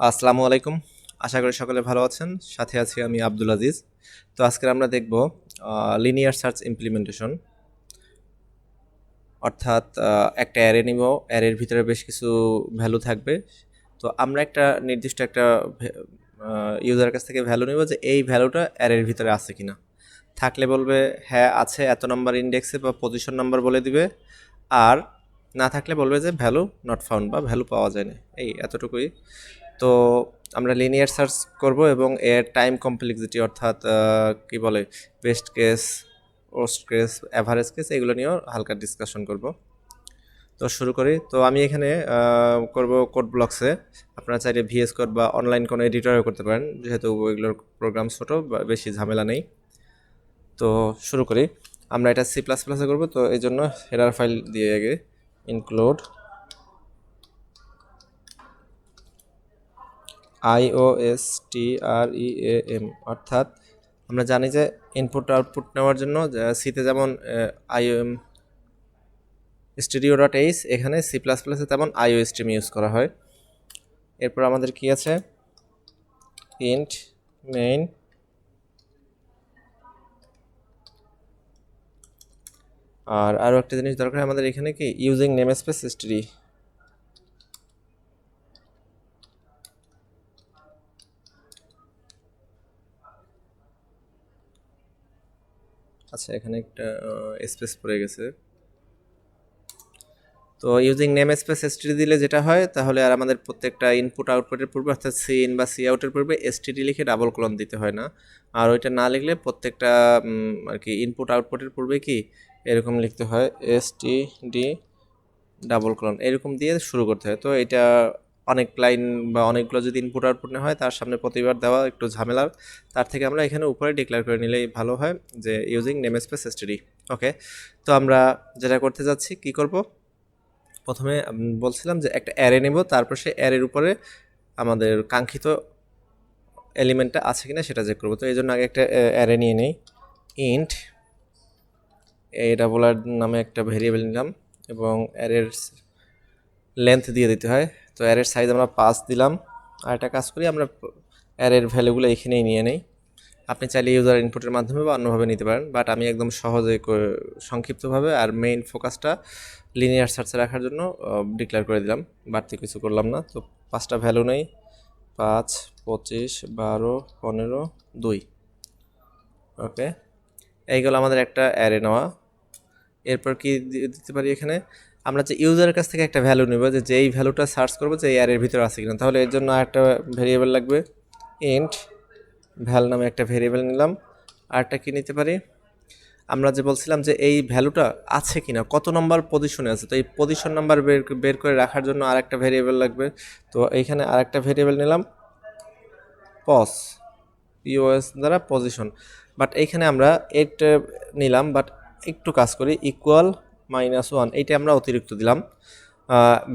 আসসালামু আলাইকুম। আশা করি সকলে ভালো আছেন। সাথে আছি আমি আব্দুল আজিজ। তো আজকে আমরা দেখব লিনিয়ার সার্চ ইমপ্লিমেন্টেশন। অর্থাৎ একটা অ্যারে নিব, অ্যারের ভিতরে বেশ কিছু ভ্যালু থাকবে। তো আমরা একটা নির্দিষ্ট একটা ইউজারের কাছ থেকে ভ্যালু নিব যে এই ভ্যালুটা অ্যারের ভিতরে আছে কিনা। থাকলে বলবে হ্যাঁ আছে, এত নাম্বার ইন্ডেক্সে বা পজিশন নাম্বার বলে দিবে। আর না থাকলে বলবে যে ভ্যালু নট ফাউন্ড বা ভ্যালু পাওয়া যায় না। এই এতটুকুই। তো আমরা লিনিয়ার সার্চ করব এবং এর টাইম কমপ্লেক্সিটি অর্থাৎ কি বলে best case, worst case, average case এগুলো নিয়েও হালকা ডিসকাশন করব। তো শুরু করি। তো আমি এখানে করব কোড ব্লকসে। আপনারা চাইলে ভিএস কোড বা অনলাইন কোনো এডিটরও করতে পারেন, যেহেতু ওইগুলোর প্রোগ্রাম ছোটো বা বেশি ঝামেলা নেই। তো শুরু করি। আমরা এটা সি প্লাস প্লাসে করবো, তো এই জন্য হেডার ফাইল দিয়ে আগে ইনক্লুড IOSTREAM, অর্থাৎ আমরা জানি যে ইনপুট আউটপুট নেওয়ার জন্য সিতে যেমন IOM studio.h, এখানে সি প্লাস প্লাসে তেমন IOSTream ইউজ করা হয়। এরপর আমাদের কি আছে, ইন্ট মেইন, আর আরও একটা জিনিস দরকার আমাদের এখানে কি ইউজিং নেম স্পেস std। আচ্ছা, এখানে একটা স্পেস পড়ে গেছে। তো ইউজিং নেম স্পেস এসটিডি দিলে যেটা হয়, তাহলে আর আমাদের প্রত্যেকটা ইনপুট আউটপুটের পূর্বে অর্থাৎ সি ইন বা সি আউটের পূর্বে এসটিডি লিখে ডাবল কলন দিতে হয় না। আর ওইটা না লিখলে প্রত্যেকটা আর কি ইনপুট আউটপুটের পূর্বে কি এরকম লিখতে হয়, এসটিডি ডাবল কলন এরকম দিয়ে শুরু করতে হয়। তো এটা অনেক লাইন বা অনেকগুলো যদি ইনপুট আউটপুট না হয়, তার সামনে প্রতিবার দেওয়া একটু ঝামেলার। তার থেকে আমরা এখানে উপরে ডিক্লেয়ার করে নিলেই ভালো হয় যে ইউজিং নেম স্পেস এসটিডি। ওকে, তো আমরা যেটা করতে যাচ্ছি, কি করব, প্রথমে বলছিলাম যে একটা অ্যারে নেব, তারপর সেই অ্যারের উপরে আমাদের কাঙ্ক্ষিত এলিমেন্টটা আছে কিনা সেটা চেক করবো। তো এই জন্য আগে একটা অ্যারে নিয়ে নেই, ইন্ট এ ডাবল আর নামে একটা ভেরিয়েবল নিলাম এবং অ্যারের লেন্থ দিয়ে দিতে হয়। তো অ্যারের সাইজ আমরা 5 দিলাম। আর একটা কাজ করি, আমরা অ্যারের ভ্যালুগুলো এখানেই নিয়ে নেই। আপনি চাইলে ইউজার ইনপুটের মাধ্যমে বা অন্যভাবে নিতে পারেন, বাট আমি একদম সহজে সংক্ষিপ্তভাবে আর মেইন ফোকাসটা লিনিয়ার সার্চে রাখার জন্য ডিক্লেয়ার করে দিলাম, বাড়তি কিছু করলাম না। তো 5টা ভ্যালু নেই, 5, 25, 12, 15, 2। ওকে, এইগুলো আমাদের একটা অ্যারে নেওয়া। এরপর কি দিতে পারি, এখানে আমরা যে ইউজারের কাছ থেকে একটা ভ্যালু নেব, যে যেই ভ্যালুটা সার্চ করবো যে এই অ্যারের ভিতরে আছে কিনা। তাহলে এর জন্য একটা ভেরিয়েবল লাগবে, ইন্ট ভ্যাল নামে একটা ভেরিয়েবল নিলাম। আরটা কি নিতে পারি, আমরা যে বলছিলাম যে এই ভ্যালুটা আছে কিনা, কত নম্বর পজিশনে আছে, তো এই পজিশন নাম্বার বের করে রাখার জন্য আরেকটা ভেরিয়েবল লাগবে। তো এইখানে আরেকটা ভেরিয়েবল নিলাম, পস, পিওএস দ্বারা পজিশন। বাট এইখানে আমরা এটা নিলাম, বাট একটু কাজ করি, ইকুয়াল -1 এইটা আমরা অতিরিক্ত দিলাম।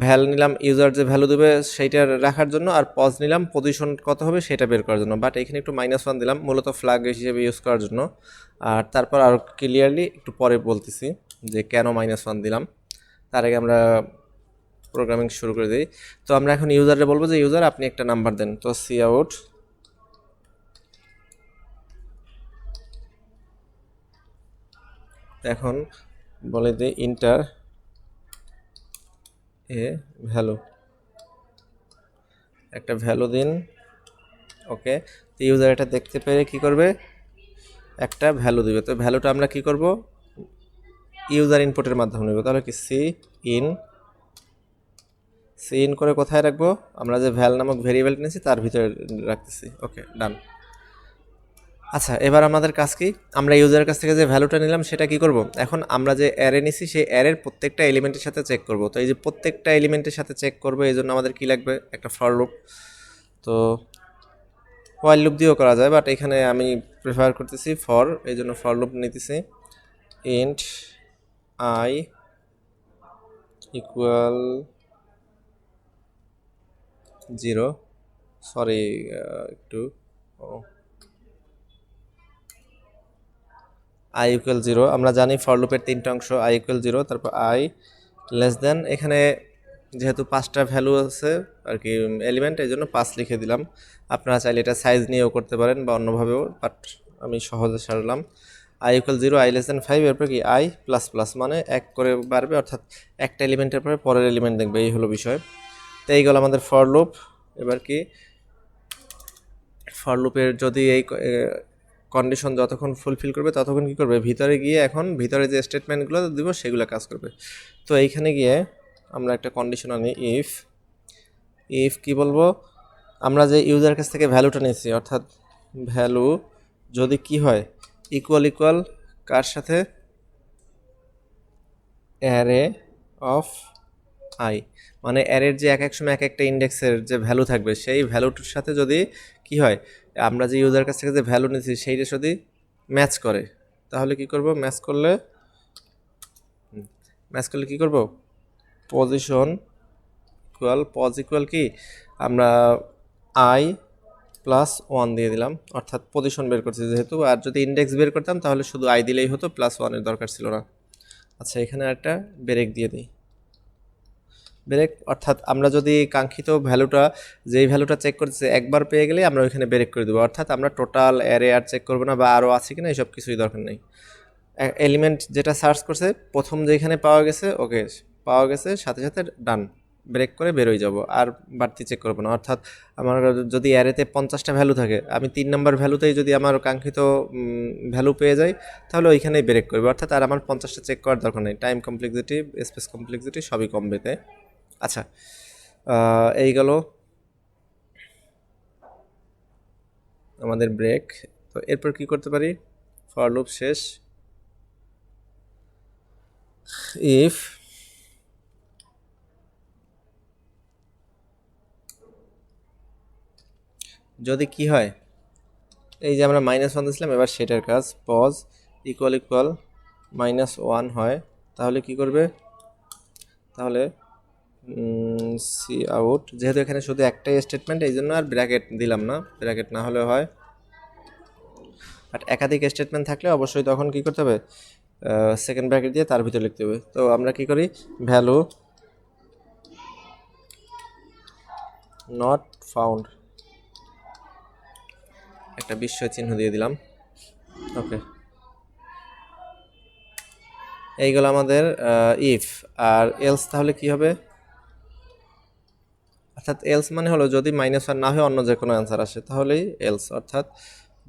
ভ্যাল নিলাম ইউজার যে ভ্যালু দেবে সেইটা রাখার জন্য, আর পজ নিলাম পজিশন কত হবে সেটা বের করার জন্য। বাট এখানে একটু -1 দিলাম মূলত ফ্ল্যাগ হিসেবে ইউজ করার জন্য। আর তারপর আরও ক্লিয়ারলি একটু পরে বলতেছি যে কেন -1 দিলাম। তার আগে আমরা প্রোগ্রামিং শুরু করে দিই। তো আমরা এখন ইউজারে বলবো যে ইউজার আপনি একটা নাম্বার দেন। তো সি আউট এখন বলে দিই ইন্টার এ ভ্যালু, একটা ভ্যালু দিন। ওকে, তো ইউজার এটা দেখতে পেরে কি করবে, একটা ভ্যালু দিবে। তো ভ্যালুটা আমরা কি করব, ইউজার ইনপুটের মাধ্যমে নেব। তাহলে কি সি ইন করে কোথায় রাখবো, আমরা যে ভ্যাল নামক ভেরিয়েবল নিয়েছি তার ভিতরে রাখতেছি। ওকে, ডান। আচ্ছা, এবার আমাদের কাজ কি, আমরা ইউজারের কাছ থেকে যে ভ্যালুটা নিলাম সেটা কি করব, এখন আমরা যে অ্যারে নিছি সেই অ্যারের প্রত্যেকটা এলিমেন্টের সাথে চেক করব। তো এই যে প্রত্যেকটা এলিমেন্টের সাথে চেক করবো, এই জন্য আমাদের কি লাগবে, একটা ফর লুপ। তো হোয়াইল লুপ দিয়েও করা যায়, বাট এখানে আমি প্রেফার করতেছি ফর, এই জন্য ফর লুপ নিতেছি। ইন্ট আই ইকুয়াল 0, সরি একটু, আই ইকুয়াল 0। আমরা জানি ফর লুপের 3টা অংশ, আই ইকুয়াল 0, তারপর আই লেস দেন, এখানে যেহেতু 5টা ভ্যালু আছে আর কি এলিমেন্ট, এই জন্য 5 লিখে দিলাম। আপনারা চাইলে এটা সাইজ নিয়েও করতে পারেন বা অন্যভাবেও, বাট আমি সহজে সারলাম। i equal 0, i less than 5, এরপর কি i প্লাস প্লাস মানে 1 করে বাড়বে, অর্থাৎ একটা এলিমেন্টের পরে পরের এলিমেন্ট দেখবে, এই হলো বিষয়। তো এই গেল আমাদের ফর লুপ। এবার কি ফর লুপের যদি এই কন্ডিশন যতক্ষণ ফুলফিল করবে ততক্ষণ কি করবে, ভিতরে গিয়ে এখন ভিতরে যে স্টেটমেন্টগুলো দিব সেগুলো কাজ করবে। তো এইখানে গিয়ে আমরা একটা কন্ডিশন আনি, ইফ কি বলবো, আমরা যে ইউজার কাছ থেকে ভ্যালুটা নিয়েছি, অর্থাৎ ভ্যালু যদি কি হয়, ইকুয়াল কার সাথে, অ্যারে অফ আই, মানে অ্যারের যে এক এক সময় এক একটা ইন্ডেক্সের যে ভ্যালু থাকবে সেই ভ্যালুটার সাথে যদি কি হয়, আমরা যে ইউজার কাছ থেকে যে ভ্যালু নিয়েছি সেইটা যদি ম্যাচ করে, তাহলে কি করব, ম্যাচ করলে কি করব, পজিশন ইকুয়াল কি, আমরা আই প্লাস 1 দিয়ে দিলাম, অর্থাৎ পজিশন বের করছি যেহেতু। আর যদি ইন্ডেক্স বের করতাম তাহলে শুধু আই দিলেই হতো, প্লাস 1-এর দরকার ছিল না। আচ্ছা, এখানে একটা ব্রেক দিয়ে দিই। ব্রেক অর্থাৎ আমরা যদি কাঙ্ক্ষিত ভ্যালুটা, যেই ভ্যালুটা চেক করতেছে একবার পেয়ে গেলে আমরা ওইখানে ব্রেক করে দেবো, অর্থাৎ আমরা টোটাল অ্যারে আর চেক করবো না বা আরও আছে কিনা এইসব কিছুই দরকার নেই। এলিমেন্ট যেটা সার্চ করছে প্রথম যেখানে পাওয়া গেছে, ওকে পাওয়া গেছে, সাথে সাথে ডান, ব্রেক করে বেরোয় যাব, আর বাড়তি চেক করবো না। অর্থাৎ আমার যদি অ্যারেতে 50টা ভ্যালু থাকে, আমি 3 নম্বর ভ্যালুতেই যদি আমার কাঙ্ক্ষিত ভ্যালু পেয়ে যাই তাহলে ওইখানেই ব্রেক করবে, অর্থাৎ আর আমার 50টা চেক করার দরকার নেই। টাইম কমপ্লেক্সিটি, স্পেস কমপ্লেক্সিটি সবই কমবেতে। আচ্ছা, এই গেল আমাদের ব্রেক। তো এরপর কি করতে পারি, ফর লুপ শেষ, ইফ যদি কি হয়, এই যে আমরা -1 দিয়েছিলাম, এবার সেটার কাজ, পজ ইকুয়াল -1 হয়, তাহলে কি করবে, তাহলে সি আউট, যেহেতু এখানে শুধু একটাই স্টেটমেন্ট এই জন্য আর ব্র্যাকেট দিলাম না, ব্র্যাকেট না হলে হয়, বাট একাধিক স্টেটমেন্ট থাকলে অবশ্যই তখন কি করতে হবে, সেকেন্ড ব্র্যাকেট দিয়ে তার ভিতরে লিখতে হবে। তো আমরা কি করি, ভ্যালু নট ফাউন্ড, একটা বিস্ময় চিহ্ন দিয়ে দিলাম, ওকে। এইগুলো আমাদের ইফ। আর এলস তাহলে কি হবে, অর্থাৎ এলস মানে হলো যদি -1 না হয়ে অন্য যে কোনো অ্যান্সার আসে তাহলেই এলস, অর্থাৎ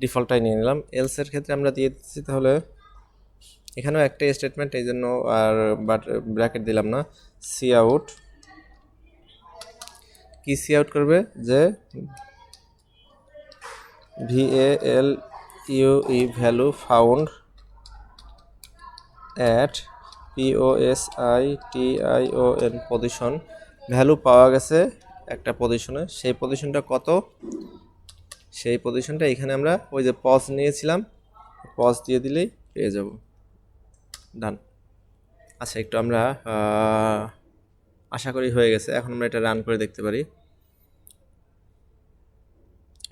ডিফল্টটাই নিয়ে নিলাম। এলসের ক্ষেত্রে আমরা দিয়ে দিচ্ছি, তাহলে এখানেও একটা স্টেটমেন্ট এই জন্য আর বাট ব্র্যাকেট দিলাম না, সি আউট, কি সি আউট করবে, যে VALUE value found at POSITION position, value পাওয়া গেছে একটা পজিশনে, সেই পজিশনটা কত, সেই পজিশনটা এখানে আমরা ওই যে পজ নিয়েছিলাম, পজ দিয়ে দিলেই পেয়ে যাব, ডান। আচ্ছা, একটু আমরা আশা করি হয়ে গেছে, এখন আমরা এটা রান করে দেখতে পারি,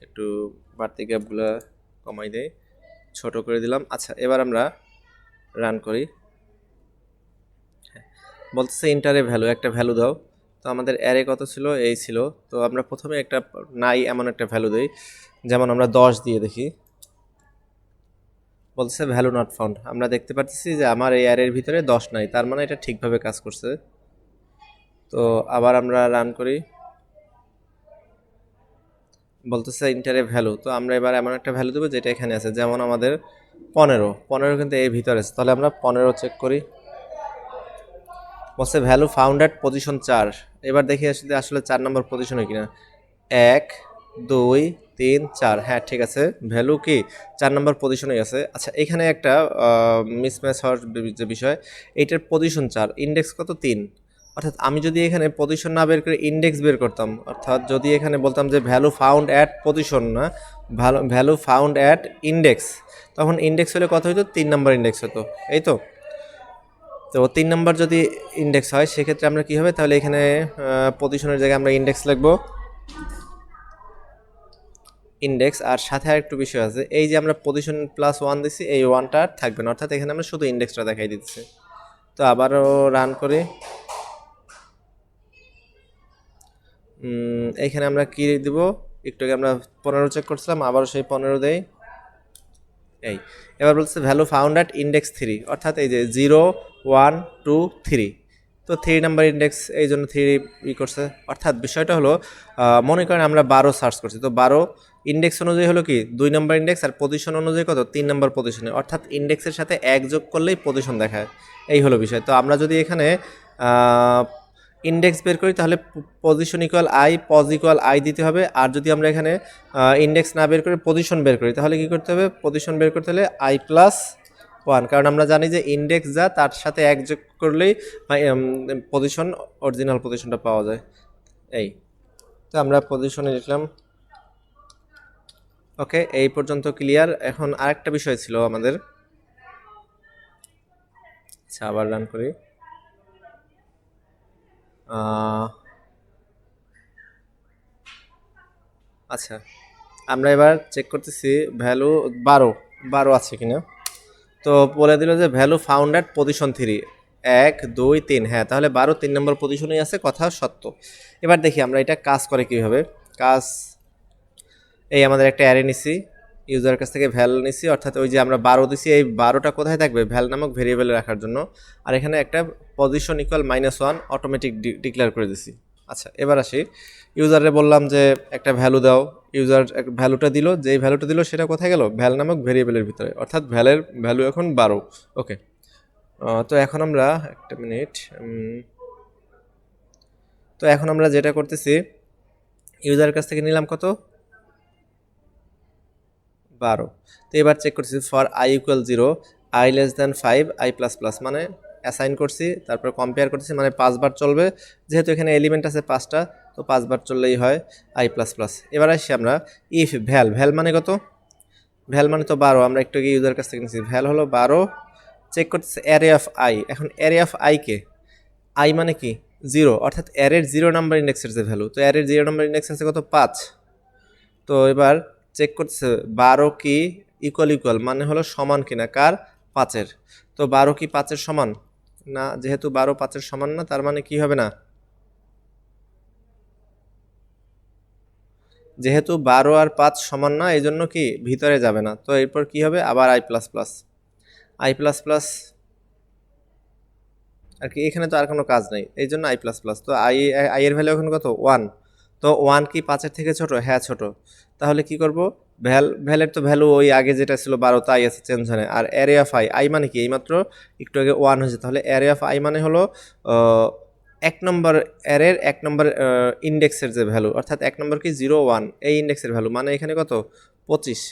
একটু বাড়তি গ্যাপগুলো কমাই দেই, ছোট করে দিলাম। আচ্ছা, এবার আমরা রান করি, বলতেছে ইন্টারে ভ্যালু, একটা ভ্যালু দাও। তো আমাদের অ্যারে কত ছিল, এই ছিল। তো আমরা প্রথমে একটা নাই এমন একটা ভ্যালু দিই, যেমন আমরা 10 দিয়ে দেখি, বলতেছে ভ্যালু নট ফাউন্ড। আমরা দেখতে পাচ্ছি যে আমার এই অ্যারের ভিতরে 10 নাই, তার মানে এটা ঠিকভাবে কাজ করছে। তো আবার আমরা রান করি, বলতেছে ইন্টারে ভ্যালু। তো আমরা এবার এমন একটা ভ্যালু দেবো যেটা এখানে আছে, যেমন আমাদের 15 কিন্তু এর ভিতরে আছে, তাহলে আমরা 15 চেক করি, বলছে ভ্যালু ফাউন্ড অ্যাট পজিশন 4। এবার দেখি আসলে 4 নম্বর পজিশনে কিনা, 1 2 3 4, হ্যাঁ ঠিক আছে, ভ্যালু কি 4 নম্বর পজিশনে আছে। আচ্ছা, এখানে একটা মিসম্যাচ হওয়ার যে বিষয়, এইটার পজিশন 4, ইন্ডেক্স কত 3, অর্থাৎ আমি যদি এখানে পজিশন না বের করে ইন্ডেক্স বের করতাম, অর্থাৎ যদি এখানে বলতাম যে ভ্যালু ফাউন্ড অ্যাট পজিশন, না ভ্যালু ফাউন্ড অ্যাট ইন্ডেক্স, তখন ইন্ডেক্স হলে কত হতো, 3 নম্বর ইন্ডেক্স হতো, এই তো। তো 3 নম্বর যদি ইন্ডেক্স হয় সেক্ষেত্রে আমরা কি হবে, তাহলে এখানে পজিশনের জায়গায় আমরা ইন্ডেক্স লিখবো, ইন্ডেক্স। আর সাথে আর একটু বিষয় আছে, এই যে আমরা পজিশন +1 দিচ্ছি, এই 1টা আর থাকবে না, অর্থাৎ এখানে আমরা শুধু ইন্ডেক্সটা দেখাই দিচ্ছি। তো আবারও রান করি, এইখানে আমরা কি দিব, একটু আগে আমরা 15 চেক করছিলাম, আবারও সেই 15 দেই। এই এবার বলছে ভ্যালু ফাউন্ড অ্যাট ইন্ডেক্স 3, অর্থাৎ এই যে 0 1 2 3, তো 3 নাম্বার ইন্ডেক্স, এই জন্য 3 করছে। অর্থাৎ বিষয়টা হলো মনে করেন আমরা 12 সার্চ করছি, তো 12 ইন্ডেক্স অনুযায়ী হলো কি 2 নাম্বার ইন্ডেক্স, আর পজিশন অনুযায়ী কত 3 নাম্বার পজিশনে, অর্থাৎ ইন্ডেক্সের সাথে 1 যোগ করলেই পজিশন দেখায়, এই হলো বিষয়। তো আমরা যদি এখানে ইন্ডেক্স বের করি তাহলে position equal i, pos equal i দিতে হবে। আর যদি আমরা এখানে ইন্ডেক্স না বের করে পজিশন বের করি তাহলে কি করতে হবে, পজিশন বের করতে হলে আই প্লাস 1, কারণ আমরা জানি যে ইন্ডেক্স যা তার সাথে 1 যোগ করলেই পজিশন, অরিজিনাল পজিশনটা পাওয়া যায়। এই তো আমরা পজিশনে লিখলাম। ওকে, এই পর্যন্ত ক্লিয়ার। এখন আরেকটা বিষয় ছিল আমাদের, আচ্ছা আবার রান করি। আচ্ছা আমরা এবার চেক করতেছি ভ্যালু 12 আছে কিনা। তো বলে দিল যে ভ্যালু ফাউন্ড অ্যাট পজিশন 3, 1 2 3, হ্যাঁ তাহলে 12 3 নম্বর পজিশনেই আছে, কথা সত্য। এবার দেখি আমরা এটা কাজ করে কীভাবে। কাজ, এই আমাদের একটা অ্যারে নিছি, ইউজারের কাছ থেকে ভ্যাল নিছি, অর্থাৎ ওই যে আমরা 12 দিছি, এই 12টা কোথায় থাকবে, ভ্যাল নামক ভেরিয়েবলে রাখার জন্য। আর এখানে একটা পজিশন ইকুয়াল -1 অটোমেটিক ডিক্লেয়ার করে দিছি। আচ্ছা এবার আসি, ইউজারে বললাম যে একটা ভ্যালু দাও, ইউজার ভ্যালুটা দিল, যেই ভ্যালুটা দিল সেটা কোথায় গেল, ভ্যাল নামক ভেরিয়েবলের ভিতরে, অর্থাৎ ভ্যালের ভ্যালু এখন 12। ওকে, তো এখন আমরা একটা মিনিট, তো এখন আমরা যেটা করতেছি, ইউজারের কাছ থেকে নিলাম কত, 12। তো এবার চেক করছি for I equal 0, I less than 5, I plus plus, মানে অ্যাসাইন করছি, তারপর কম্পেয়ার করছি, মানে 5 বার চলবে, যেহেতু এখানে এলিমেন্ট আছে 5টা, তো 5 বার চললেই হয় আই প্লাস প্লাস। এবার আসি আমরা ইফ ভ্যাল, ভ্যাল মানে কত, ভ্যাল মানে তো 12, আমরা একটু আগে ইউজার কাছ থেকে নিচ্ছি, ভ্যাল হলো 12। চেক করতেছে অ্যারে অফ আই, এখন অ্যারে অফ আইকে, আই মানে কি 0, অর্থাৎ অ্যারের 0 নাম্বার ইন্ডেক্সের যে ভ্যালু, তো অ্যারের 0 নাম্বার ইন্ডেক্স আছে কত 5। তো এবার চেক করতেছে 12 কি ইকুয়াল মানে হলো সমান কিনা কার, 5-এর। তো 12 কি 5-এর সমান না, যেহেতু 12 5-এর সমান না, তার মানে কি হবে না, যেহেতু 12 আর 5 সমান না, এই জন্য কি ভিতরে যাবে না। তো এরপর কি হবে, আবার I plus plus, I plus plus আর কি, এখানে তো আর কোনো কাজ নেই, এই জন্য আই প্লাস প্লাস। তো আই এর ভ্যালু এখন কত 1, তো 1 কি 5-এর থেকে ছোট, হ্যাঁ ছোট। তাহলে কি করব, ভ্যালের তো ভ্যালু ওই আগে যেটা ছিল 12, তাই আছে, চেঞ্জ হয় না। আর অ্যারে অফ আই, আই মানে কি এইমাত্র একটু আগে 1 হয়েছে, তাহলে অ্যারে অফ আই মানে হলো 1 নম্বর অ্যারের 1 নম্বর ইন্ডেক্সের যে ভ্যালু, অর্থাৎ 1 নম্বর কি 0 1, এই ইন্ডেক্সের ভ্যালু, মানে এখানে কত 25।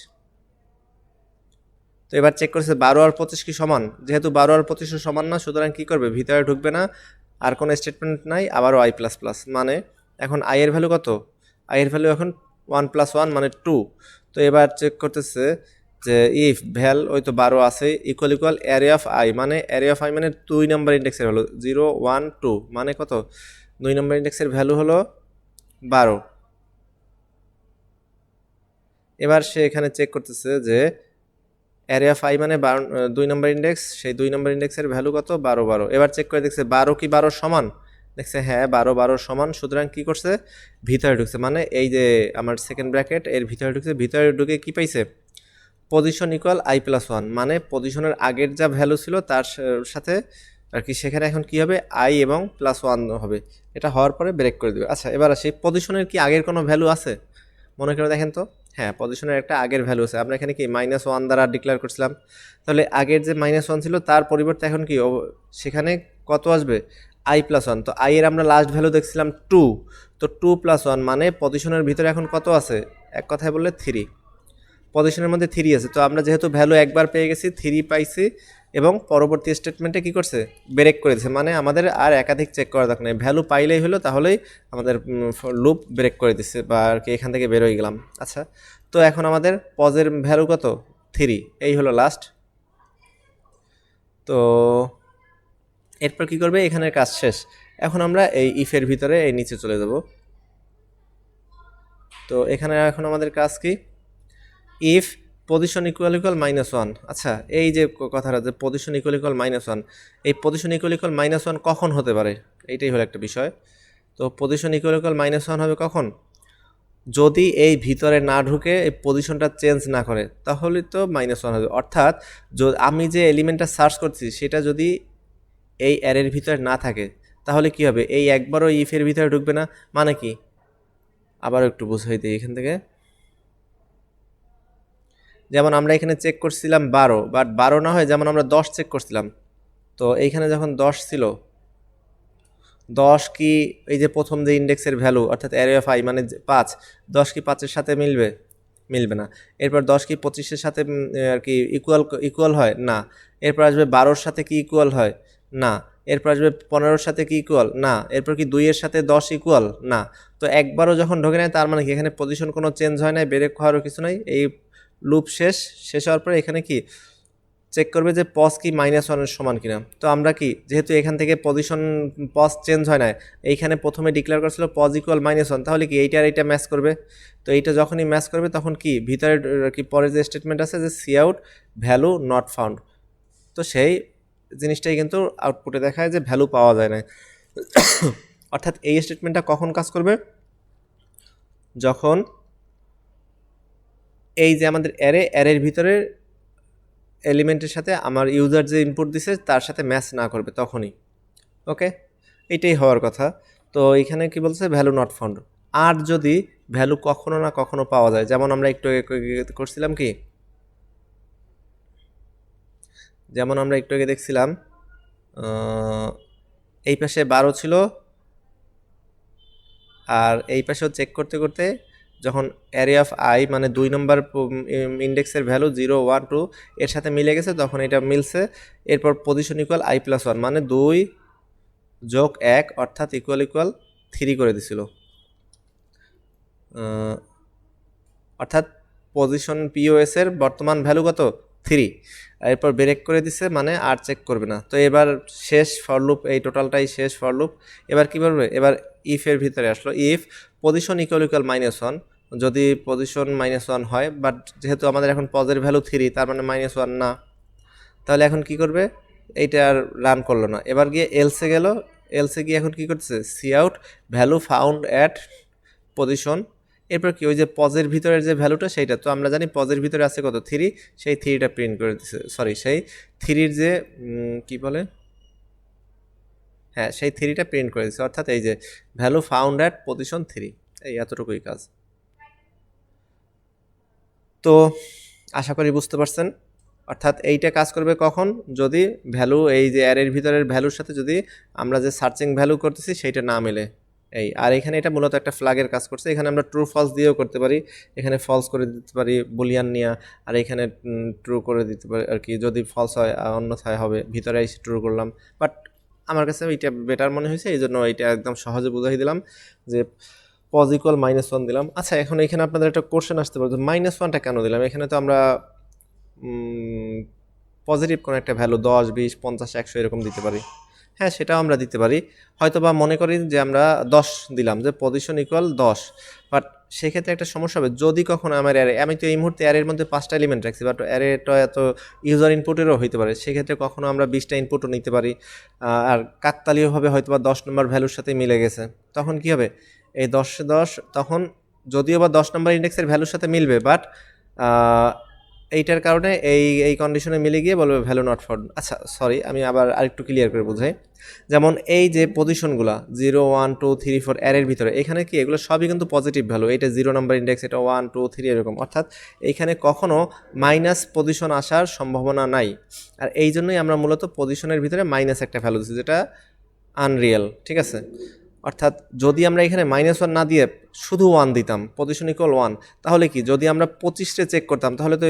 তো এবার চেক করছে 12 আর 25 কি সমান, যেহেতু 12 আর 25 সমান না, সুতরাং কি করবে, ভিতরে ঢুকবে না, আর কোনো স্টেটমেন্ট নাই, আবারও আই প্লাস প্লাস, মানে এখন আই এর ভ্যালু কত, আই এর ভ্যালু এখন 1 + 1 মানে 2। তো এবার চেক করতেছে যে ইফ ভ্যাল, ওই তো 12 আছে, ইকুয়াল অ্যারে অফ আই, মানে অ্যারে অফ আই মানে 2 নম্বর ইন্ডেক্সের ভ্যালু 0 1 2, মানে কত 2 নম্বর ইন্ডেক্সের ভ্যালু হলো 12। এবার সে এখানে চেক করতেছে যে অ্যারে অফ আই মানে 2 নম্বর ইন্ডেক্স, সেই 2 নম্বর ইন্ডেক্সের ভ্যালু কত 12 12। এবার চেক করে দেখছে 12 কি 12 সমান, দেখছে হ্যাঁ 12 12 সমান, সুতরাং কি করছে, ভিতরে ঢুকছে, মানে এই যে আমার সেকেন্ড ব্র্যাকেট এর ভিতরে ঢুকছে, ভিতরে ঢুকে কি পাইছে, পজিশন ইকুয়াল আই প্লাস 1, মানে পজিশনের আগের যা ভ্যালু ছিল তার সাথে আর কি, সেখানে এখন কি হবে আই এবং +1 হবে, এটা হওয়ার পরে ব্রেক করে দেবে। আচ্ছা এবার আসি, পজিশনের কি আগের কোনো ভ্যালু আছে, মনে করে দেখেন তো, হ্যাঁ পজিশনের একটা আগের ভ্যালু আছে, আমরা এখানে কি -1 দ্বারা ডিক্লেয়ার করছিলাম, তাহলে আগের যে -1 ছিল তার পরিবর্তে এখন কি সেখানে কত আসবে, আই প্লাস 1। তো আই এর আমরা লাস্ট ভ্যালু দেখছিলাম 2, তো 2 + 1 মানে পজিশনের ভিতরে এখন কত আছে, এক কথায় বললে 3, পজিশনের মধ্যে 3 আছে। তো আমরা যেহেতু ভ্যালু একবার পেয়ে গেছি, 3 পাইছি, এবং পরবর্তী স্টেটমেন্টে কি করছে, ব্রেক করে দিয়েছে, মানে আমাদের আর একাধিক চেক করা দরকার নেই, ভ্যালু পাইলেই হলো, তাহলেই আমাদের লুপ ব্রেক করে দিচ্ছে, বা আর কি এখান থেকে বেরোয় গেলাম। আচ্ছা তো এখন আমাদের পজের ভ্যালু কত 3, এই হলো লাস্ট। তো এরপর কি করবে, এখানের কাজ শেষ। এখন আমরা এই ইফের ভিতরে এই নিচে চলে যাব। তো এখানে এখন আমাদের কাজ কি, ইফ পজিশন ইকুয়াল -1, আচ্ছা এই যে কথাটা যে পজিশন ইকুয়াল -1, এই পজিশন ইকুয়াল -1 কখন হতে পারে, এইটাই হলো একটা বিষয়। তো পজিশন ইকুয়াল ইকুয়াল -1 হবে কখন? যদি এই ভিতরে না ঢুকে এই পজিশনটা চেঞ্জ না করে, তাহলে তো -1 হবে। অর্থাৎ আমি যে এলিমেন্টটা সার্চ করছি সেটা যদি এই অ্যারের ভিতরে না থাকে, তাহলে কি হবে? এই একবারও ইফের ভিতরে ঢুকবে না। মানে কি? আবার একটু বুঝাই দিই এখান থেকে। যেমন আমরা এখানে চেক করছিলাম 12, বাট 12 না হয় যেমন আমরা 10 চেক করছিলাম। তো এইখানে যখন 10 ছিল, 10 কি এই যে প্রথম যে ইন্ডেক্সের ভ্যালু অর্থাৎ অ্যারে অফ আই মানে 5, 10 কি 5-এর সাথে মিলবে? মিলবে না। এরপর 10 কি 25-এর সাথে আর কি ইকুয়াল হয়? না। এরপর আসবে 12-র সাথে কি ইকুয়াল হয়? না। এরপর আসবে 15-র সাথে কি ইকুয়াল? না। এরপর কি 2-এর সাথে 10 ইকুয়াল? না। তো একবারও যখন ঢোকে নাই, তার মানে কি এখানে পজিশন কোনো চেঞ্জ হয় নাই, ব্রেক হওয়ারও কিছু নাই। এই লুপ শেষ হওয়ার পরে এখানে কি চেক করবে যে পজ কি -1-এর সমান কিনা। তো আমরা কি, যেহেতু এখান থেকে পজিশন পজ চেঞ্জ হয় না, এইখানে প্রথমে ডিক্লেয়ার করেছিল পজ ইকুয়াল -1, তাহলে কি এইটা আর এইটা ম্যাচ করবে। তো এইটা যখনই ম্যাচ করবে তখন কি ভিতরে কি পরের যে স্টেটমেন্ট আছে যে cout value not found, তো সেই জিনিসটাই কিন্তু আউটপুটে দেখায় যে ভ্যালু পাওয়া যায় না। অর্থাৎ এই স্টেটমেন্টটা কখন কাজ করবে? যখন এই যে আমাদের অ্যারের ভিতরে এলিমেন্টের সাথে আমার ইউজার যে ইনপুট দিছে তার সাথে ম্যাচ না করবে, তখনই। ওকে, এটাই হওয়ার কথা। তো এখানে কি বলছে? Value not found. আর যদি ভ্যালু কখনো না কখনো পাওয়া যায়, যেমন আমরা একটু করছিলাম কি, যেমন আমরা একটু আগে দেখছিলাম এই পাশে 12 ছিল, আর এই পাশেও চেক করতে করতে যখন অ্যারে অফ আই মানে 2 নম্বর ইন্ডেক্সের ভ্যালু 0, 1, 2 এর সাথে মিলে গেছে, তখন এটা মিলছে। এরপর পজিশন ইকুয়াল i+1 মানে 2 যোগ 1 অর্থাৎ ইকুয়াল 3 করে দিছিল। অর্থাৎ পজিশন পিওএস এর বর্তমান ভ্যালু কত? 3। এরপর ব্রেক করে দিছে মানে আর চেক করবে না। তো এবার শেষ ফর লুপ, এই টোটালটাই শেষ ফর লুপ। এবার কী করবে? এবার ইফের ভিতরে আসলো, ইফ পজিশন ইকুয়াল -1, যদি পজিশন -1 হয়, বাট যেহেতু আমাদের এখন পজের ভ্যালু 3, তার মানে -1 না, তাহলে এখন কি করবে? এইটা আর রান করলো না। এবার গিয়ে এলসে গেল, এলসে গিয়ে এখন কি করতেছে? Cout value found at position. এরপর কি ওই যে পজের ভিতরের যে ভ্যালুটা সেইটা, তো আমরা জানি পজের ভিতরে আছে কত? 3, সেই 3টা প্রিন্ট করে দিচ্ছে, সরি সেই 3-র যে কি বলে, হ্যাঁ সেই 3টা প্রিন্ট করে দিচ্ছে। অর্থাৎ এই যে ভ্যালু ফাউন্ড অ্যাট পজিশন 3, এই এতটুকুই কাজ। তো আশা করি বুঝতে পারছেন। অর্থাৎ এইটা কাজ করবে কখন? যদি ভ্যালু এই যে অ্যারের ভিতরের ভ্যালুর সাথে যদি আমরা যে সার্চিং ভ্যালু করতেছি সেইটা না মেলে। এই আর এখানে এটা মূলত একটা ফ্ল্যাগের কাজ করছে। এখানে আমরা ট্রু ফলস দিয়েও করতে পারি, এখানে ফলস করে দিতে পারি বুলিয়ান নিয়ে, আর এখানে ট্রু করে দিতে পারি আর কি। যদি ফলস হয় অন্যথায় হবে, ভিতরে এসে ট্রু করলাম। বাট আমার কাছে এইটা বেটার মনে হয়েছে, এই জন্য এইটা একদম সহজে বুঝাই দিলাম যে পজ ইকুয়াল -1 দিলাম। আচ্ছা, এখন এখানে আপনাদের একটা কোশ্চেন আসতে পারে যে -1টা কেন দিলাম? এখানে তো আমরা পজিটিভ কোনো একটা ভ্যালু 10, 20, 50, 100 এরকম দিতে পারি। হ্যাঁ, সেটাও আমরা দিতে পারি। হয়তো বা মনে করি যে আমরা 10 দিলাম, যে পজিশন ইকুয়াল 10, বাট সেক্ষেত্রে একটা সমস্যা হবে। যদি কখনো আমার অ্যারে, আমি তো এই মুহূর্তে অ্যারের মধ্যে 5টা এলিমেন্ট রাখছি, বাট অ্যারেটা এত ইউজার ইনপুটেরও হইতে পারে। সেক্ষেত্রে কখনো আমরা 20টা ইনপুটও নিতে পারি। আর কাকতালীয়ভাবে হয়তো বা 10 নম্বর ভ্যালুর সাথে মিলে গেছে। তখন কি হবে? এই 10 10 তখন যদিও বা 10 নম্বর ইন্ডেক্সের ভ্যালুর সাথে মিলবে, বাট এইটার কারণে এই কন্ডিশনে মিলে গিয়ে বলবে ভ্যালু নট ফাউন্ড। আচ্ছা সরি, আমি আবার আরেকটু ক্লিয়ার করে বোঝাই। যেমন এই যে পজিশনগুলো 0, 1, 2, 3, 4 অ্যারের ভিতরে, এখানে কি এগুলো সবই কিন্তু পজিটিভ ভ্যালু। এটা 0 নাম্বার ইন্ডেক্স, এটা 1, 2, 3 এরকম। অর্থাৎ এইখানে কখনো মাইনাস পজিশন আসার সম্ভাবনা নাই। আর এই জন্যই আমরা মূলত পজিশনের ভিতরে মাইনাস একটা ভ্যালু দিচ্ছি, যেটা আনরিয়েল। ঠিক আছে? অর্থাৎ যদি আমরা এখানে -1 না দিয়ে শুধু 1 দিতাম, পজিশন ইকুয়াল 1, তাহলে কি যদি আমরা 25টা চেক করতাম, তাহলে তো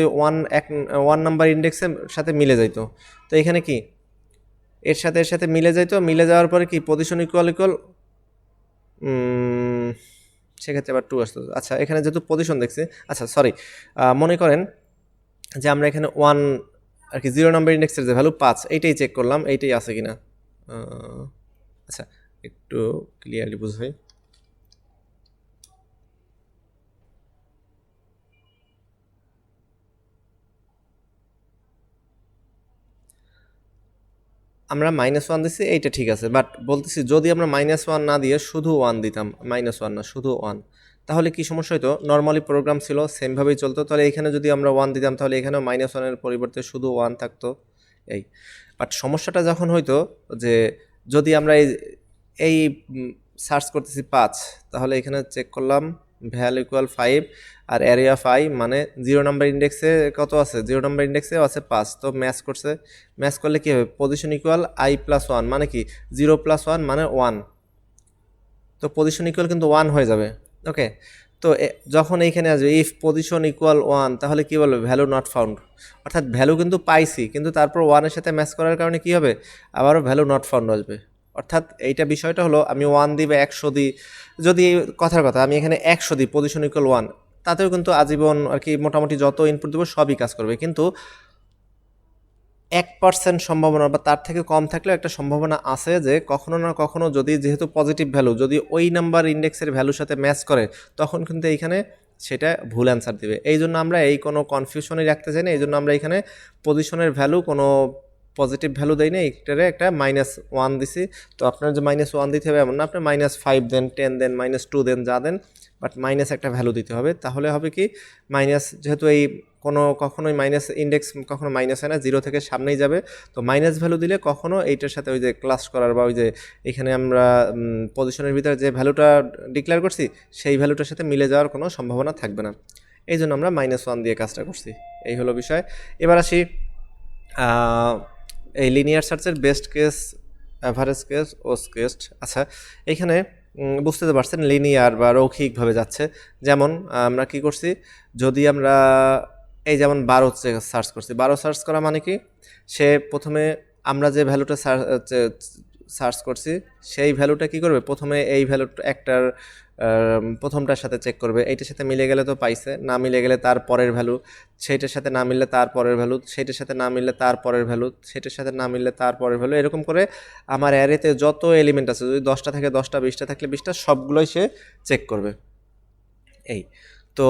1 নাম্বার ইন্ডেক্সের সাথে মিলে যাইতো। তো এখানে কি এর সাথে মিলে যাইতো, মিলে যাওয়ার পরে কি পজিশন ইকুয়াল সেক্ষেত্রে আবার 2 আসতো। আচ্ছা, এখানে যেহেতু পজিশন দেখছি, আচ্ছা সরি, মনে করেন যে আমরা এখানে 1 আর কি 0 নাম্বার ইন্ডেক্সের যে ভ্যালু 5, এইটাই চেক করলাম, এইটাই আছে কিনা। আচ্ছা, একটু ক্লিয়ারলি বুঝাই। আমরা -1 দিছি, এইটা ঠিক আছে, বাট বলতেছি যদি আমরা -1 না দিয়ে শুধু 1 দিতাম, -1 না শুধু 1, তাহলে কি সমস্যা হতো? নর্মালি প্রোগ্রাম ছিল, সেমভাবেই চলতো। তাহলে এখানে যদি আমরা 1 দিতাম তাহলে এখানেও -1 এর পরিবর্তে শুধু 1 থাকতো, এই। বাট সমস্যাটা যখন হইতো যে যদি আমরা এই সার্চ করতেছি 5, তাহলে এখানে চেক করলাম ভ্যাল ইকুয়াল 5 আর এরিয়া 5, মানে 0 নাম্বার ইন্ডেক্সে কত আছে? 0 নাম্বার ইন্ডেক্সেও আছে 5, তো ম্যাচ করছে। ম্যাচ করলে কী হবে? পজিশন ইকুয়াল i+1, মানে কি 0 + 1 মানে 1, তো পজিশন ইকুয়াল কিন্তু 1 হয়ে যাবে। ওকে, তো যখন এইখানে আসবে ইফ পজিশন ইকুয়াল 1, তাহলে কী বলবে? ভ্যালু নট ফাউন্ড, অর্থাৎ ভ্যালু কিন্তু পাইছি, কিন্তু তারপর 1-এর সাথে ম্যাচ করার কারণে কী হবে? আবারও ভ্যালু নট ফাউন্ড আসবে। অর্থাৎ এইটা বিষয়টা হলো আমি 1 দিই বা 100 দিই, যদি কথার কথা আমি এখানে 100 দিই পজিশন ইকুয়াল 1, তাতেও কিন্তু আজীবন আর কি মোটামুটি যত ইনপুট দেবো সবই কাজ করবে, কিন্তু 1% সম্ভাবনা বা তার থেকে কম থাকলেও একটা সম্ভাবনা আছে যে কখনো না কখনো যদি, যেহেতু পজিটিভ ভ্যালু যদি ওই নাম্বার ইন্ডেক্সের ভ্যালুর সাথে ম্যাচ করে, তখন কিন্তু এইখানে সেটা ভুল অ্যান্সার দিবে। এই জন্য আমরা এই কোনো কনফিউশনই রাখতে চাই না, এই জন্য আমরা এখানে পজিশনের ভ্যালু কোনো পজিটিভ ভ্যালু দেই না, এইটারে একটা -1 দিছি। তো আপনার যে -1 দিতে হবে এমন না, আপনি -5 দেন, 10 দেন, -2 দেন, যা দেন, বাট মাইনাস একটা ভ্যালু দিতে হবে। তাহলে হবে কি, যেহেতু এই কখনোই মাইনাস ইন্ডেক্স কখনো মাইনাস হয় না, 0 থেকে সামনেই যাবে, তো মাইনাস ভ্যালু দিলে কখনো এইটার সাথে ওই যে ক্লাস করার বা ওই যে এখানে আমরা পজিশনের ভিতরে যে ভ্যালুটা ডিক্লেয়ার করছি সেই ভ্যালুটার সাথে মিলে যাওয়ার কোনো সম্ভাবনা থাকবে না। এই জন্য আমরা -1 দিয়ে কাজটা করছি। এই হলো বিষয়। এবার আসি এই লিনিয়ার সার্চের best case, average case, worst case. আচ্ছা, এইখানে বুঝতে তো পারছেন লিনিয়ার বা রৈখিকভাবে যাচ্ছে। যেমন আমরা কি করছি, যদি আমরা এই যেমন 12 সার্চ করছি, 12 সার্চ করা মানে কি, সে প্রথমে আমরা যে ভ্যালুটা সার্চ করছি সেই ভ্যালুটা কি করবে, প্রথমে এই ভ্যালুটা একটার প্রথমটার সাথে চেক করবে, এইটার সাথে মিলে গেলে তো পাইছে, না মিলে গেলে তার পরের ভ্যালু, সেইটার সাথে না মিললে তার পরের ভ্যালু, সেইটার সাথে না মিললে তার পরের ভ্যালু, সেটার সাথে না মিললে তার পরের ভ্যালু, এরকম করে আমার অ্যারেতে যত এলিমেন্ট আছে, যদি 10টা থাকে 10টা, 20টা থাকলে 20টা, সবগুলোই সে চেক করবে। এই তো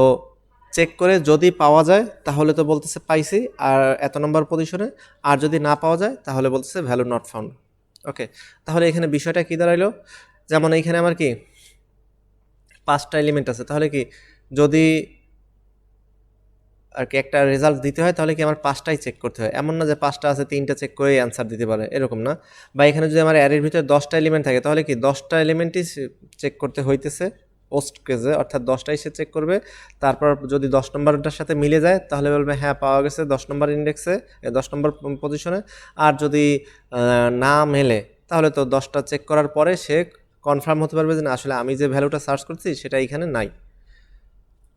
চেক করে যদি পাওয়া যায় তাহলে তো বলতেছে পাইছি আর এত নম্বর পজিশনে, আর যদি না পাওয়া যায় তাহলে বলতেছে ভ্যালু নট ফাউন্ড। ওকে, তাহলে এখানে বিষয়টা কী দাঁড়াইলো, যেমন এইখানে আমার কি 5টা এলিমেন্ট আছে, তাহলে কি যদি আর কি একটা রেজাল্ট দিতে হয় তাহলে কি আমার 5টাই চেক করতে হয়, এমন না যে 5টা আছে 3টা চেক করেই অ্যান্সার দিতে পারে, এরকম না। বা এখানে যদি আমার অ্যারের ভিতরে 10টা এলিমেন্ট থাকে তাহলে কি 10টা এলিমেন্টই চেক করতে হইতেছে পোস্ট কেসে, অর্থাৎ 10টাই সে চেক করবে। তারপর যদি 10 নম্বরটার সাথে মিলে যায় তাহলে বলবে হ্যাঁ পাওয়া গেছে 10 নম্বর ইন্ডেক্সে, 10 নম্বর পজিশনে। আর যদি না মেলে তাহলে তো 10টা চেক করার পরে সে কনফার্ম হতে পারবে যে না, আসলে আমি যে ভ্যালুটা সার্চ করছি সেটা এখানে নাই।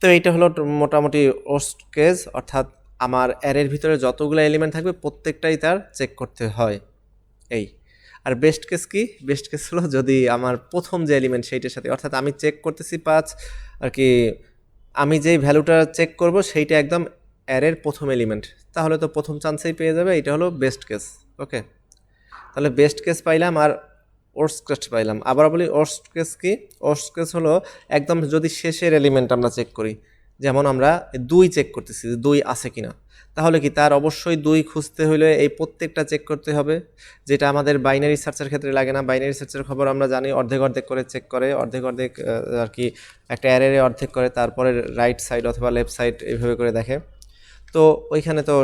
তো এইটা হলো মোটামুটি ওস্ট কেস, অর্থাৎ আমার অ্যারের ভিতরে যতগুলো এলিমেন্ট থাকবে প্রত্যেকটাই তার চেক করতে হয়, এই। আর বেস্ট কেস কি? বেস্ট কেস হলো যদি আমার প্রথম যে এলিমেন্ট সেইটার সাথে, অর্থাৎ আমি চেক করতেছি 5 আর কি, আমি যেই ভ্যালুটা চেক করব সেইটা একদম অ্যারের প্রথম এলিমেন্ট, তাহলে তো প্রথম চান্সেই পেয়ে যাবে। এটা হলো বেস্ট কেস। ওকে, তাহলে বেস্ট কেস পাইলাম আর ওর্স্ট কেস পাইলাম। আবার বলি ওর্স্ট কেস কি? ওর্স্ট কেস হলো একদম যদি শেষের এলিমেন্ট আমরা চেক করি, যেমন আমরা 2 চেক করতেছি যে 2 আছে কিনা, তাহলে কি তার অবশ্যই 2 খুঁজতে হলে এই প্রত্যেকটা চেক করতে হবে, যেটা আমাদের বাইনারি সার্চের ক্ষেত্রে লাগে না। বাইনারি সার্চের খবর আমরা জানি, অর্ধেক অর্ধেক করে চেক করে, অর্ধেক অর্ধেক আর কি একটা অ্যারেরে অর্ধেক করে, তারপরে রাইট সাইড অথবা লেফট সাইড এইভাবে করে দেখে। তো ওইখানে তো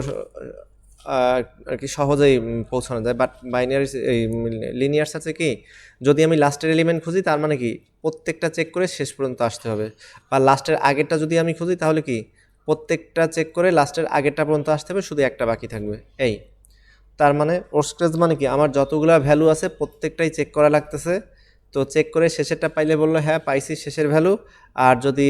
আর কি সহজেই পৌঁছানো যায়। বাট বাইনারি এই লিনিয়ার সার্চে কি, যদি আমি লাস্টের এলিমেন্ট খুঁজি তার মানে কি প্রত্যেকটা চেক করে শেষ পর্যন্ত আসতে হবে, বা লাস্টের আগেরটা যদি আমি খুঁজি তাহলে কি প্রত্যেকটা চেক করে লাস্টের আগেরটা পর্যন্ত আসতে হবে, শুধু একটা বাকি থাকবে, এই। তার মানে ওর্স্ট কেস মানে কি, আমার যতগুলো ভ্যালু আছে প্রত্যেকটাই চেক করা লাগতেছে। তো চেক করে শেষেরটা পাইলে বললো হ্যাঁ পাইছি শেষের ভ্যালু। আর যদি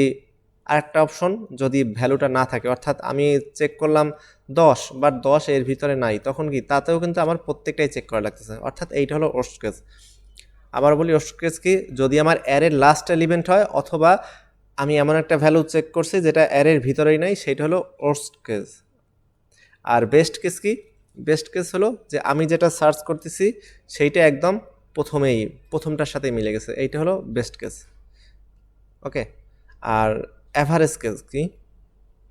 আরেকটা অপশন, যদি ভ্যালুটা না থাকে, অর্থাৎ আমি চেক করলাম 10 বাট 10 এর ভিতরে নাই, তখন কি তাতেও কিন্তু আমার প্রত্যেকটাই চেক করা লাগতেছে, অর্থাৎ এইটা হলো ওর্স্ট কেস। আবার বলি ওর্স্ট কেস কি, যদি আমার অ্যারের লাস্ট এলিমেন্ট হয় অথবা আমি এমন একটা ভ্যালু চেক করছি যেটা অ্যারের ভিতরেই নাই, সেইটা হলো ওর্স্ট কেস। আর বেস্ট কেস কি? বেস্ট কেস হলো যে আমি যেটা সার্চ করতেছি সেইটা একদম প্রথমটার সাথে মিলে গেছে, এইটা হলো বেস্ট কেস। ওকে, আর অ্যাভারেজ কেস কি?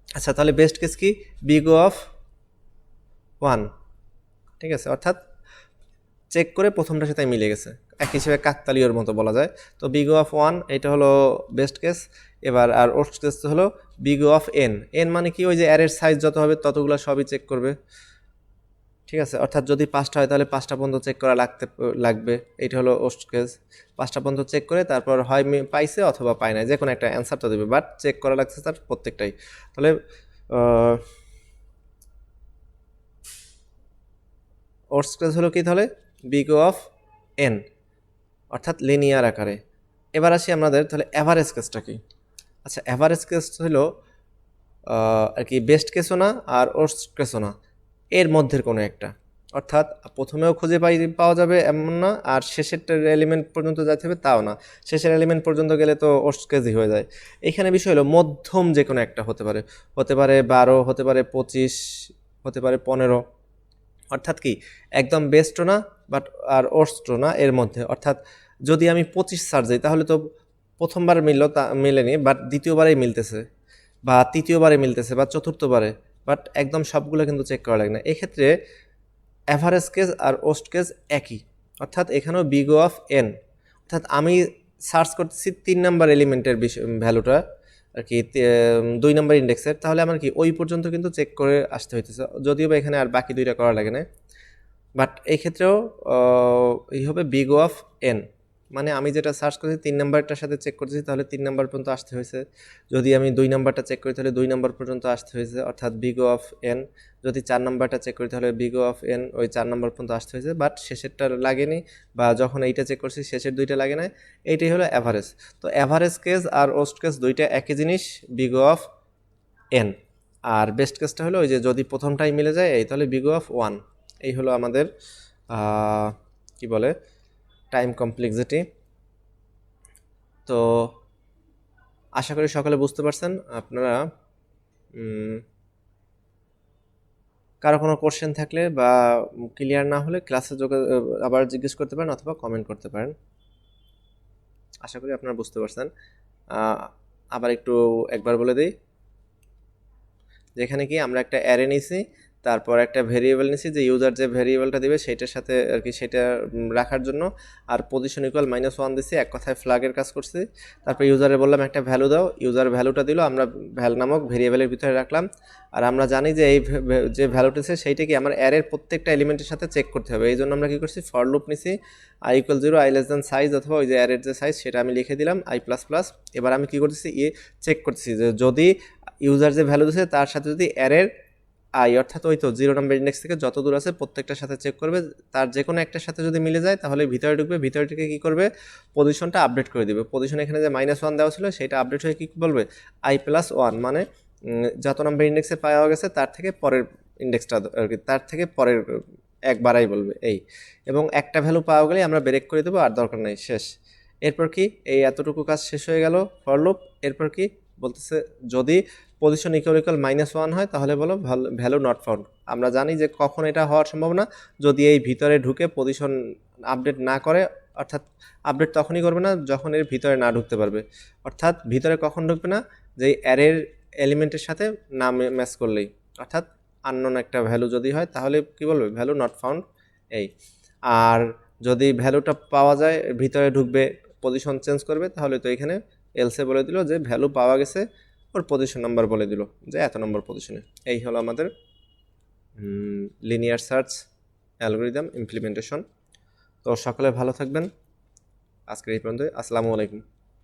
আচ্ছা, তাহলে বেস্ট কেস কি? বিগ অফ 1, ঠিক আছে, অর্থাৎ চেক করে প্রথমটার সাথে মিলে গেছে, এক হিসেবে কাকতালীয়র মতো বলা যায়। তো বিগ ও অফ 1 এটা হলো বেস্ট কেস। এবার আর ওয়ার্স্ট কেস হলো big O of n. N মানে কি, ওই যে অ্যারের সাইজ যত হবে ততগুলো সবই চেক করবে, ঠিক আছে। অর্থাৎ যদি 5টা হয় তাহলে 5টা পর্যন্ত চেক করা লাগবে, এইটা হলো ওয়ার্স্ট কেস। 5টা পর্যন্ত চেক করে তারপর হয় পাইছে অথবা পায় না, যে কোনো একটা অ্যান্সার তো দেবে, বাট চেক করা লাগছে তার প্রত্যেকটাই। তাহলে ওয়ার্স্ট কেস হলো কি তাহলে বিগ ও অফ এন, অর্থাৎ লিনিয়ার আকারে। এবার আসি আমাদের তাহলে অ্যাভারেজ কেসটা কি। আচ্ছা, অ্যাভারেজ কেস হলো আর কি বেস্ট কেসও না আর ওয়ার্স্ট কেসও না, এর মধ্যের কোনো একটা। অর্থাৎ প্রথমেও খুঁজে পাওয়া যাবে এমন না, আর শেষেরটার এলিমেন্ট পর্যন্ত যাইতে হবে তাও না, শেষের এলিমেন্ট পর্যন্ত গেলে তো ওয়ার্স্ট কেসই হয়ে যায়। এখানে বিষয় হলো মধ্যম যে কোনো একটা হতে পারে, 12, হতে পারে 25, হতে পারে 15। অর্থাৎ কি একদম বেস্টও না বাট আর ওয়ার্স্টও না, এর মধ্যে। অর্থাৎ যদি আমি 25 সার্চ দিই তাহলে তো প্রথমবার মিললো, তা মিলেনি, বাট দ্বিতীয়বারেই মিলতেছে, বা তৃতীয়বারে মিলতেছে, বা চতুর্থবারে, বাট একদম সবগুলো কিন্তু চেক করা লাগে না। এক্ষেত্রে অ্যাভারেজ কেস আর ওয়ার্স্ট কেস একই, অর্থাৎ এখানেও বিগ অফ এন। অর্থাৎ আমি সার্চ করতেছি 3 নাম্বার এলিমেন্টের ভ্যালুটা আর কি, 2 নাম্বার ইন্ডেক্সের, তাহলে আমার কি ওই পর্যন্ত কিন্তু চেক করে আসতে হইতেছে, যদিও বা এখানে আর বাকি 2টা করা লাগে না। বাট এই ক্ষেত্রেও এই হবে বিগ অফ এন, মানে আমি যেটা সার্চ করছি 3 নাম্বারটার সাথে চেক করতেছি, তাহলে 3 নাম্বার পর্যন্ত আসতে হয়েছে। যদি আমি 2 নাম্বারটা চেক করি তাহলে 2 নাম্বার পর্যন্ত আসতে হয়েছে, অর্থাৎ বিগ অফ এন। যদি 4 নাম্বারটা চেক করি তাহলে বিগ অফ এন, ওই 4 নাম্বার পর্যন্ত আসতে হয়েছে, বাট শেষেরটা লাগেনি, বা যখন এইটা চেক করছি শেষের 2টা লাগে না। এইটাই হলো অ্যাভারেজ। তো অ্যাভারেজ কেস আর ওয়ার্স্ট কেস দুইটা একই জিনিস, বিগ অফ এন। আর বেস্ট কেসটা হলো ওই যে যদি প্রথমটাই মিলে যায় এই, তাহলে বিগ অফ 1। এই হলো আমাদের কি বলে টাইম কমপ্লেক্সিটি। তো আশা করি সকলে বুঝতে পারছেন। আপনারা কারো কোনো কোশ্চেন থাকলে বা ক্লিয়ার না হলে ক্লাসে আবার জিজ্ঞেস করতে পারেন অথবা কমেন্ট করতে পারেন। আশা করি আপনারা বুঝতে পারছেন। আবার একটু একবার বলে দিই, যেখানে কি আমরা একটা অ্যারে নিছি, তারপর একটা ভেরিয়েবল নিছি, যে ইউজার যে ভেরিয়েবলটা দিবে সেইটার সাথে আর কি সেটা রাখার জন্য, আর পজিশন ইকুয়াল -1 দিছি, এক কথায় ফ্ল্যাগের কাজ করছি। তারপর ইউজারে বললাম একটা ভ্যালু দাও, ইউজার ভ্যালুটা দিল, আমরা ভ্যাল নামক ভেরিয়েবলের ভিতরে রাখলাম। আর আমরা জানি যে এই যে ভ্যালুটা আছে সেইটা কি আমার অ্যারের প্রত্যেকটা এলিমেন্টের সাথে চেক করতে হবে, এই জন্য আমরা কি করছি ফর লুপ নিছি, i=0, i< সাইজ, অথবা ওই যে অ্যারের যে সাইজ সেটা আমি লিখে দিলাম i++। এবার আমি কি করতেছি চেক করতেছি যে যদি ইউজার যে ভ্যালু দিচ্ছে তার সাথে যদি অ্যারের আই, অর্থাৎ ওই তো 0 নাম্বার ইন্ডেক্স থেকে যত দূর আছে প্রত্যেকটার সাথে চেক করবে, তার যে কোনো একটার সাথে যদি মিলে যায় তাহলে ভিতরে ঢুকবে, ভিতরে ঢুকে কী করবে পজিশনটা আপডেট করে দিবে। পজিশন এখানে যে -1 দেওয়া ছিল সেটা আপডেট হয়ে কী বলবে i+1, মানে যত নাম্বার ইন্ডেক্সে পাওয়া গেছে তার থেকে পরের ইন্ডেক্সটা আর কি, তার থেকে পরের একবারাই বলবে এই। এবং একটা ভ্যালু পাওয়া গেলে আমরা ব্রেক করে দেবো, আর দরকার নেই, শেষ। এরপর কি এই এতটুকু কাজ শেষ হয়ে গেল ফর লুপ। এরপর কি বলতেছে, যদি পজিশন ইকুয়াল -1 হয় তাহলে বলো ভ্যালু নট ফাউন্ড। আমরা জানি যে কখন এটা হওয়ার সম্ভাবনা, যদি এই ভিতরে ঢুকে পজিশন আপডেট না করে, অর্থাৎ আপডেট তখনই করবে না যখন এর ভিতরে না ঢুকতে পারবে। অর্থাৎ ভিতরে কখন ঢুকবে না, যে অ্যারের এলিমেন্টের সাথে না ম্যাচ করলেই, অর্থাৎ আননোন একটা ভ্যালু যদি হয় তাহলে কি বলবে ভ্যালু নট ফাউন্ড এই। আর যদি ভ্যালুটা পাওয়া যায় ভিতরে ঢুকবে পজিশন চেঞ্জ করবে, তাহলে তো এখানে এলসে বলে দিল যে ভ্যালু পাওয়া গেছে, ওর পজিশন নাম্বার বলে দিল যে এত নম্বর পজিশনে। এই হলো আমাদের লিনিয়ার সার্চ অ্যালগরিদম ইমপ্লিমেন্টেশন। তো সকলে ভালো থাকবেন, আজকের এই পর্যন্ত, আসসালামু আলাইকুম।